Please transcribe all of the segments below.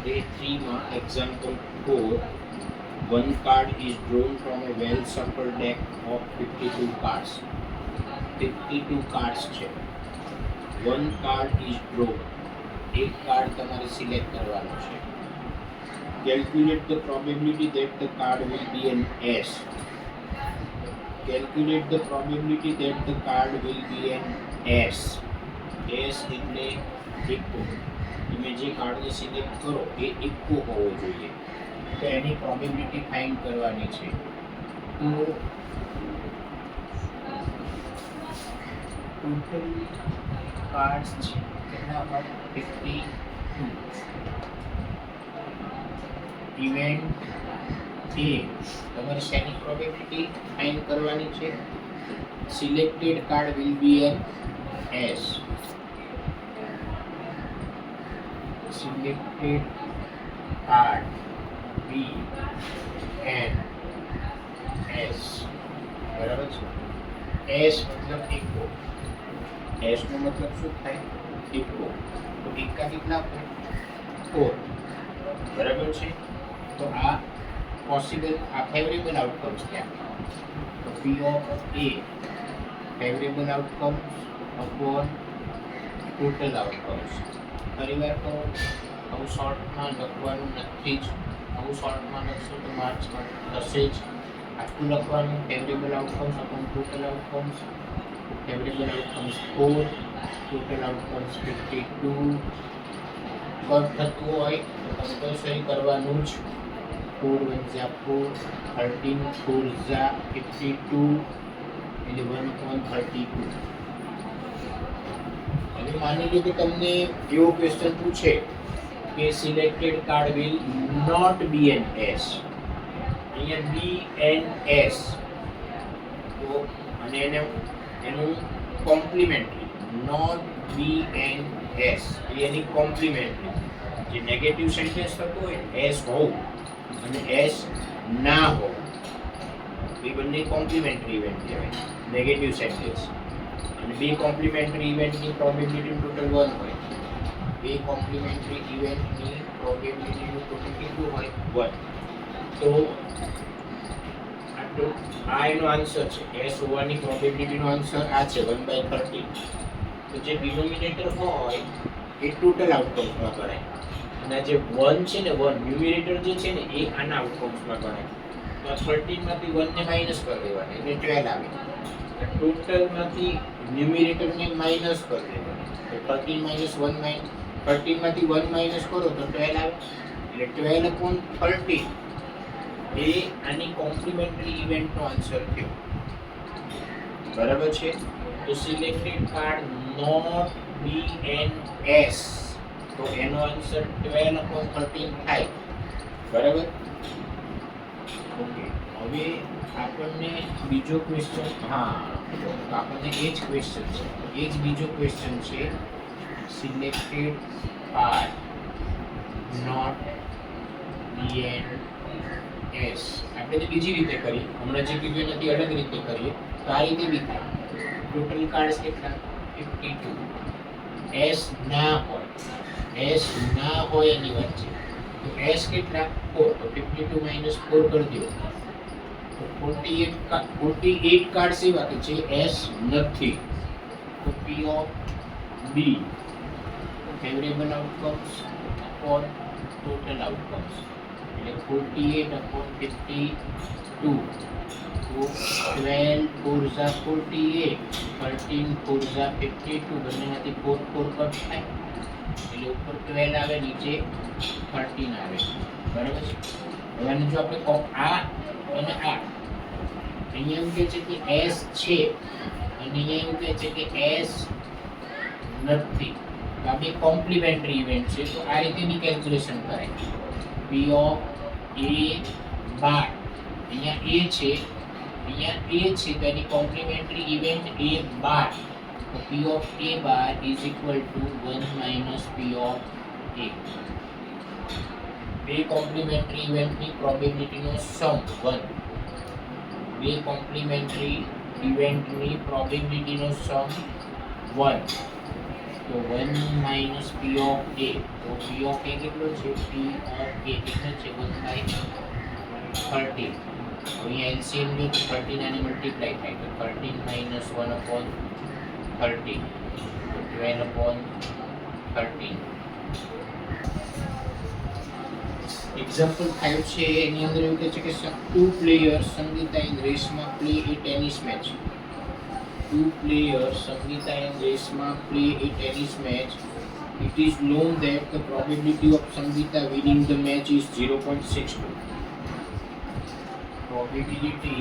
Day 3 example 4. One card is drawn from a well-shuffled deck of 52 cards. 52 cards છે. One card is drawn. એક card તમારે select કરવાનો છે. Calculate the probability that the card will be an S. Calculate the probability that the card will be an S. S એટલે Eeco. તમે જે કાર્ડને select કરો એ ઇક્કો હોવો જોઈએ. તો એની પ્રોબેબિલિટી ફાઇન્ડ કરવાની છે. તો ટોટલ કાર્ડ્સ છે કેટલા હોય 52. ઇવેન્ટ એ તમારે શેની પ્રોબેબિલિટી ફાઇન્ડ કરવાની છે. Selected card will be an S. Selected card B N S. બરાબર છે. S મતલબ ઇક્કો. S નો મતલબ શું થાય? ઇક્કો. તો ઇક્કા કેટલા હોય? 4. બરાબર છે. તો આ પોસિબલ આ ફેવરેબલ આઉટકમ્સ છે. તો P of A favourable outcomes upon total outcomes. ફરીવાર કહો, આવું શોર્ટમાં લખવાનું નથી જ. આવું શોર્ટમાં લખશો તો માર્ક્સમાં થશે જ. આટલું લખવાનું favourable outcomes upon total outcomes. Favourable outcomes 4, total outcomes 52. Cut થતું હોય તો કમ્પલસરી કરવાનું જ. 4 × 4 13, 4 × 52 એટલે 1/32. હવે માની લો કે તમને એવો ક્વેશ્ચન પૂછે કે selected card will not be an S. અહીંયા બી એન એસ તો અને એનું complementary not be an S એની કોમ્પ્લિમેન્ટરી જે નેગેટિવ સેન્ટેન્સ થતો હોય એસ હોવું અને એસ ના હોવું એ બંને કોમ્પ્લિમેન્ટરી ઇવેન્ટ કહેવાય નેગેટિવ સેન્ટેન્સ. અને બે કોમ્પ્લિમેન્ટરી ઇવેન્ટની પ્રોબેબિલિટી ટોટલ 1 હોય. બે કોમ્પ્લિમેન્ટરી ઇવેન્ટની પ્રોબેબિલિટીનું ટોટલ કેટલું હોય? 1. તો આ એનો આન્સર છે. એસ હોવાની પ્રોબેબિલિટીનો આન્સર આ છે 1/13. તો જે ડિનોમિનેટર હોય એ ટોટલ આઉટકમ્સમાં ગણાય અને જે 1 છે ને 1 ન્યુમિરેટર જે છે ને એ આના આઉટકમ્સમાં ગણાય. તો 13 માંથી 1 ને માઈનસ કરી દેવાના એટલે 12 આવે. ટોટલ માંથી ન્યુમિરેટરને માઈનસ કરી દેવાનું. તો 13 - 1 13 માંથી 1 માઈનસ કરો તો 12 આવે. એટલે 12/13 એ આની કોમ્પ્લિમેન્ટરી ઇવેન્ટનો આન્સર થયો. બરાબર છે. તો selected card not be an S તો એનો આન્સર 12/13 થાય. બરાબર. ઓકે. હવે આપણને બીજો ક્વેશ્ચન આપણને એ જ ક્વેશ્ચન છે. એ જ બીજો ક્વેશ્ચન છે. Selected card not be an S. આપણે જે બીજી રીતે કરી હમણાં જે કીધું નથી અલગ રીતે કરીએ તો આ રીતે બી થાય. ટોટલ કાર્ડ્સ કેટલા? 52. એસ ના હોય. એસ ના હોય એની વચ્ચે તો એસ કેટલા? 4. તો 52 - 4 કરી દો. 48 કાર્ડ્સ એવા કે જે એસ નથી. તો P of B favourable outcomes upon total outcomes એટલે 48/52. તો 12 × 4 = 48, 13 × 4 = 52. બંનેમાંથી 4 કટ થાય એટલે ઉપર 12 આવે નીચે 13 આવે. બરાબર છે. હવે જો આપણે આ અને આ અહીંયા એવું કહે છે કે એસ છે અને અહીંયા એવું કહે છે કે એસ નથી. આ બે કોમ્પ્લિમેન્ટરી ઇવેન્ટ છે. તો આ રીતેની કેલ્ક્યુલેશન કરાય. P of A બાર અહીંયા A છે તો એની કોમ્પ્લિમેન્ટરી ઇવેન્ટ A બાર. તો P of A bar = 1 - P of A. બે કોમ્પ્લિમેન્ટરી ઇવેન્ટની પ્રોબેબિલિટીનો સમ 1. બે કોમ્પ્લિમેન્ટરી ઇવેન્ટની પ્રોબેબિલિટીનો સમ 1. તો 1 માઇનસ પી ઓફ એ, તો પી ઓફ એ કેટલો છે? પી ઓફ એ કેટલો છે? 1/13. અહીંયા એલસીએમ લો તો 13 આને મલ્ટીપ્લાય થાય તો 13 માઇનસ 1/13, તો 12/13. એક્ઝામ્પલ 5 છે એની અંદર એવું કહે છે કે two players Sangeeta and Reshma play a tennis match. Two players Sangeeta and Reshma play a tennis match. It is known that the probability of Sangeeta winning the match is 0.62. Probability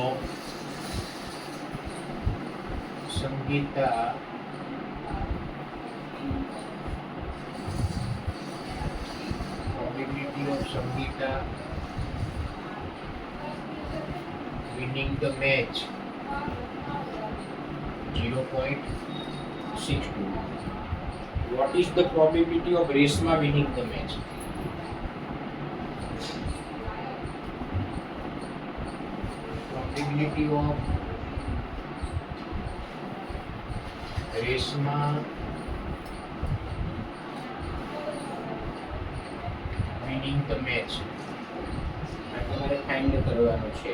of Sangeeta winning the match 0.62. What is the probability of Reshma winning the match? Probability of Reshma winning the match. તમારે find કરવાનું છે.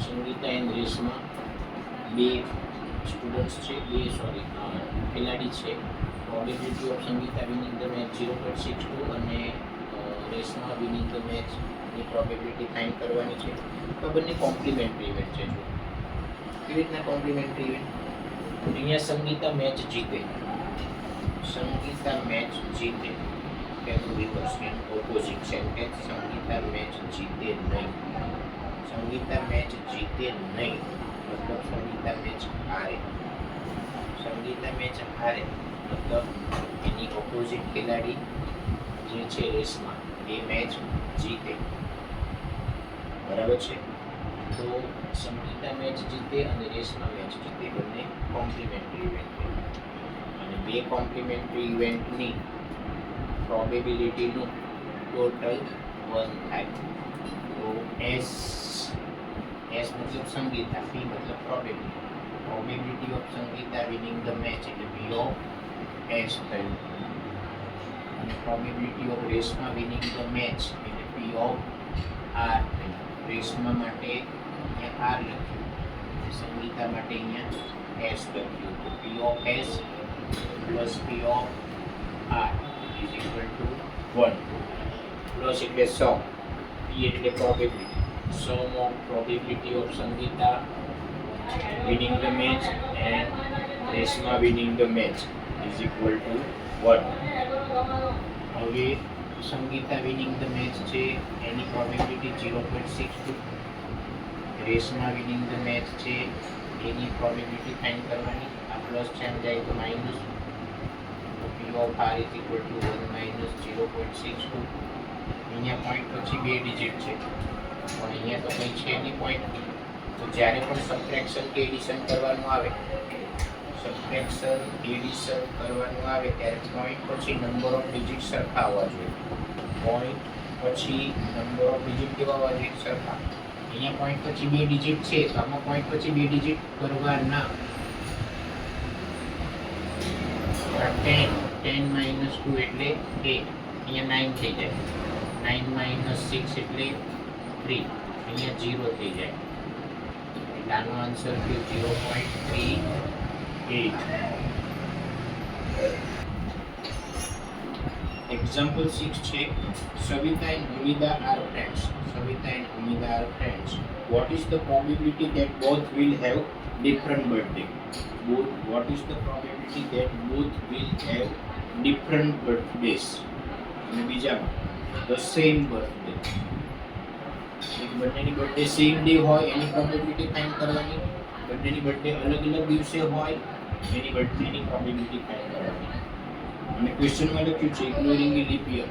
Sangeeta and Reshma બે students છે, ખેલાડી છે. Probability of Sangeeta winning the match 0.62 અને Reshma winning the match ની probability find કરવાની છે. તો બંને કોમ્પ્લિમેન્ટરી ઇવેન્ટ છે. જો કેવી રીતના કોમ્પ્લિમેન્ટરી ઇવેન્ટ? અહીંયા સંગીતા મેચ જીતે, સંગીતા મેચ જીતે, તેનું reverse and opposite sentence Sangeeta match જીતે નહીં. સંગીતા મેચ જીતે નહીં મતલબ સંગીતા મેચ હારે. સંગીતા મેચ હારે મતલબ એની ઓપોઝિટ ખેલાડી જે છે રેશમા એ મેચ જીતે. બરાબર છે? તો સંગીતા મેચ જીતે અને રેશમા મેચ જીતે બંને કોમ્પ્લિમેન્ટરી ઇવેન્ટ છે. અને બે કોમ્પ્લિમેન્ટરી ઇવેન્ટની પ્રોબેબિલિટીનું ટોટલ 1 થાય. તો એસ મતલબ સંગીતા, પી મતલબ probability. Probability of Sangeeta winning the match એટલે પી ઓફ એસ થયું. અને probability of Reshma winning the match એટલે પી ઓફ આર થયું. રેશમા માટે અહીંયા આર લખ્યું, સંગીતા માટે અહીંયા એસ લખ્યું. તો P of S plus P of R is equal to 1. Plus એટલે sum, P એટલે probability, sum of probability of Sangeeta winning the match and Reshma winning the match is equal to 1. હવે Sangeeta winning the match છે એની probability 0.62, Reshma winning the match છે એની probability find કરવાની. આ plus છે આમ જાય તો minus. P of r is equal to 1 minus 0.62. અહીંયા પોઈન્ટ પછી બે ડિજિટ છે પણ અહીંયા તો કંઈ છે નહીં પોઈન્ટ. તો જ્યારે પણ સબટ્રેક્શન કે એડિશન કરવાનું આવે, સબટ્રેક્શન એડિશન કરવાનું આવે ત્યારે પોઈન્ટ પછી નંબર ઓફ ડિજિટ સરખા આવવા જોઈએ. પોઈન્ટ પછી નંબર ઓફ ડિજિટ કેવા આવવા જોઈએ? સરખા. અહીંયા પોઈન્ટ પછી બે ડિજિટ છે તો આમાં પોઈન્ટ પછી બે ડિજિટ કરવાના. 10 minus 2 એટલે 8, અહીંયા 9 થઈ જાય. 9 minus 6 એટલે 3, અહીંયા 0 થઈ જાય. એટલે આનો આન્સર થયો 0.38. એક્ઝામ્પલ 6 છે Savita and Umida are friends. Savita and Umida are friends. What is the probability that both will have different birthday? What is the probability that both will have different birthdays? અને બીજામાં the same birthday. એક બંનેની birthday same day હોય એની probability find કરવાની. બંનેની birthday અલગ અલગ દિવસે હોય એની બર્થડેની પ્રોબેબિલિટી ફાઇન્ડ કરવાની. અને ક્વેશ્ચનમાં લખ્યું છે ઇગ્નોરિંગ એ લીપ યર,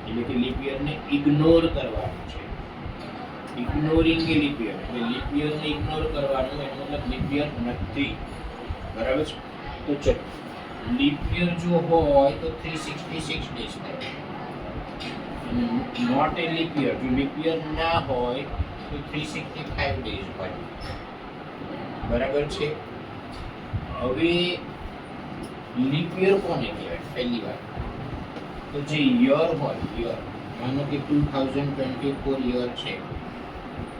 એટલે કે લીપ યરને ઇગ્નોર કરવાનું છે. ઇગ્નોરિંગ એ લીપ યર એટલે લીપ યરને ઇગ્નોર કરવાનું, એનો મતલબ લીપ યર નથી. બરાબર છે? તો ચલો લીપ યર જો હોય તો 366 ડેઝ થાય. અને નોટ એ લીપ યર, જો લીપ યર ના હોય તો 365 ડેઝ હોય. બરાબર છે. હવે લીપ યર કોને કહેવાય? પહેલી વાત તો જે યર હોય, યર માનો કે 2024 યર છે,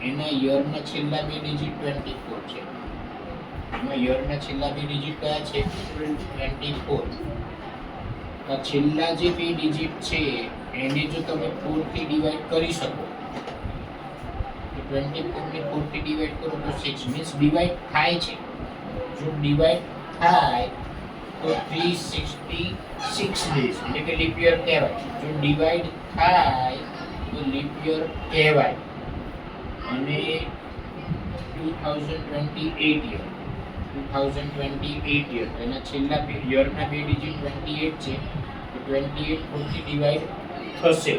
એના યરના છેલ્લા બે ડિજિટ 24 છે. એમાં યરના છેલ્લા બે ડિજિટ કયા છે? 24. આ છેલ્લા જે બે ડિજિટ છે એને જો તમે 4 થી ડિવાઈડ કરી શકો તો 24 ને 4 થી ડિવાઈડ કરો તો 6 મીન્સ ડિવાઈડ થાય છે. જો ડિવાઈડ થાય તો 366 ડેઝ એટલે કે લીપ યર કહેવાય. જો ડિવાઈડ થાય તો લીપ યર કહેવાય. અને 2028 યર 2028 યર એના છેલ્લા બે યરના બે ડિજિટ 28 છે તો 28 4 થી ડિવાઈડ થશે.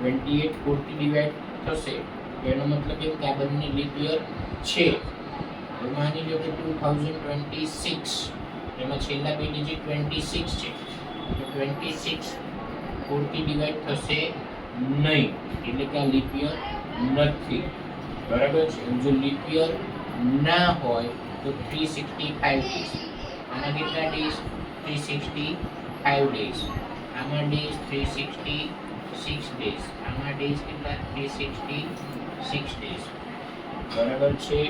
28 4 થી ડિવાઈડ થશે તો એનો મતલબ એમ કે આ બંને લીપ યર છે. તો માની લો કે 2026 એમાં છેલ્લા બે ડિજિટ 26 છે તો 26 4 થી ડિવાઈડ થશે નહીં એટલે કે આ લીપ યર નથી. બરાબર છે. જો લીપ યર ના હોય તો 365 ડેઝ. આના કેટલા ડેઝ? 365 ડેઝ. આમાં ડેઝ 366 ડેઝ. આમાં ડેઝ કેટલા? 366 ડેઝ. બરાબર છે.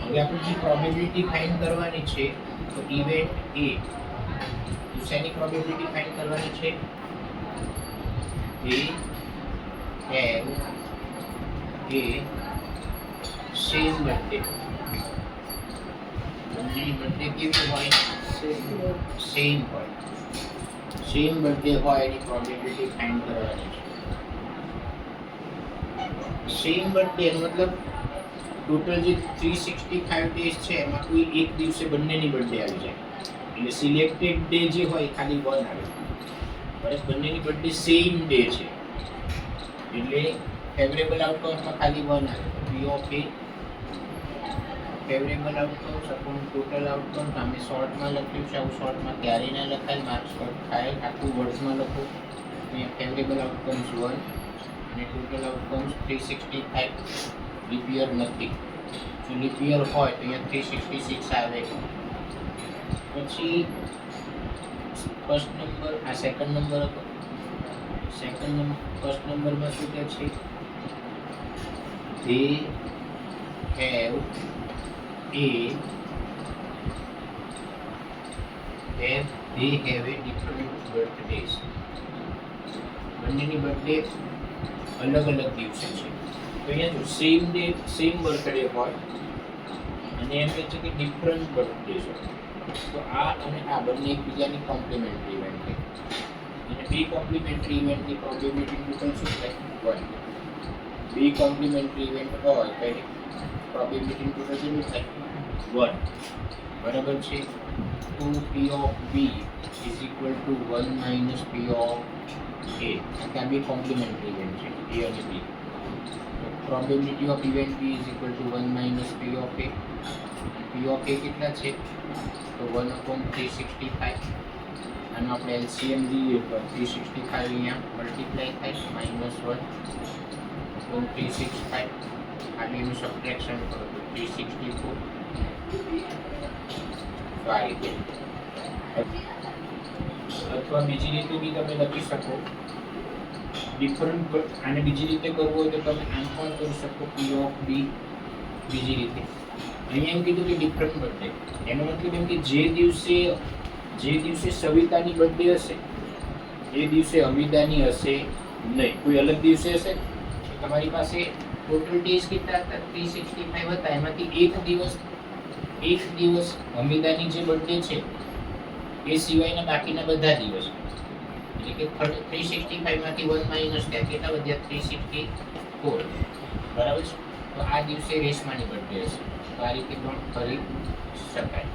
હવે આપણે જે પ્રોબેબિલિટી ફાઇન્ડ કરવાની છે તો ઇવેન્ટ એ શેની પ્રોબેબિલિટી ફાઇન્ડ કરવાની છે? એ have a same birthday. બંનેની બર્થડે કેવી હોય? સેમ હોય. સેમ બર્થડે હોય એની પ્રોબેબિલિટી ફાઇન્ડ કરવાની છે. સેમ બર્થડે એનો મતલબ ટોટલ જે 365 ડેઝ છે એમાં કોઈ એક દિવસે બંનેની બર્થડે આવી જાય એટલે સિલેક્ટેડ ડે જે હોય ખાલી 1 આવે. બસ બંનેની બર્થડે સેમ ડે છે એટલે ફેવરેબલ આઉટકમ્સમાં ખાલી 1 આવે. P of A favourable outcomes upon total outcomes. અમે શોર્ટમાં લખ્યું છે, આવું શોર્ટમાં ક્યારેય ના લખાય, માર્ક્સ કટ થાય. આખું વર્ડ્સમાં લખો. અહીંયા ફેવરેબલ આઉટકમ્સ 1 અને ટોટલ આઉટકમ્સ 365. લીપ યર નથી. જો લીપ યર હોય તો અહીંયા 366 આવે. પછી ફર્સ્ટ નંબર, આ સેકન્ડ નંબર હતો. સેકન્ડ નંબર ફર્સ્ટ નંબરમાં શું કહે છે? they have a different birthdays. બંનેની બર્થડે અલગ અલગ દિવસે છે. તો અહીંયા જો સેમ ડે સેમ બર્થડે હોય અને એમ કહે છે કે ડિફરન્ટ બર્થડે છે. તો આ અને આ બંને એકબીજાની કોમ્પ્લિમેન્ટરી ઇવેન્ટ છે. અને બે કોમ્પ્લિમેન્ટરી ઇવેન્ટની પ્રોબેબિલિટી ટોટલ શું થાય? 1. બે કોમ્પ્લિમેન્ટરી ઇવેન્ટ હોય તો એની પ્રોબેબિલિટી ટોટલ કેટલું થાય? 1. બરાબર છે. તો P of B is equal to 1 minus P of A. આ બે કોમ્પ્લિમેન્ટરી ઇવેન્ટ છે, A અને B. Probability of event B is equal to 1 minus P of A. P of A કેટલા છે? તો 1/365. આનો આપણે LCM લઈએ તો 365 અહીંયા મલ્ટીપ્લાય થાય -1 365. આ બેનું સબટ્રેક્શન કરો તો 364. તો આ રીતે. અથવા બીજી રીતે બી તમે લખી શકો ડિફરન્ટ. આને બીજી રીતે કરવું હોય તો તમે આમ પણ કરી શકો P of B બીજી રીતે. અહીંયા એમ કીધું કે ડિફરન્ટ બર્થડે એનો મતલબ એમ કે જે દિવસે સવિતાની બર્થડે હશે એ દિવસે અમિતાની હશે નહીં. કોઈ અલગ દિવસે હશે. તમારી પાસે ટોટલ ડેઝ કેટલા હતા? 365 હતા. એમાંથી એક દિવસ અમિતાની જે બર્થડે છે એ સિવાયના બાકીના બધા દિવસ એટલે કે 365 માંથી 1 માઇનસ થાય કેટલા વધ્યા? 364. બરાબર છે. તો આ દિવસે રેશમાની બર્થડે હશે. તો આ રીતે પણ કરી શકાય.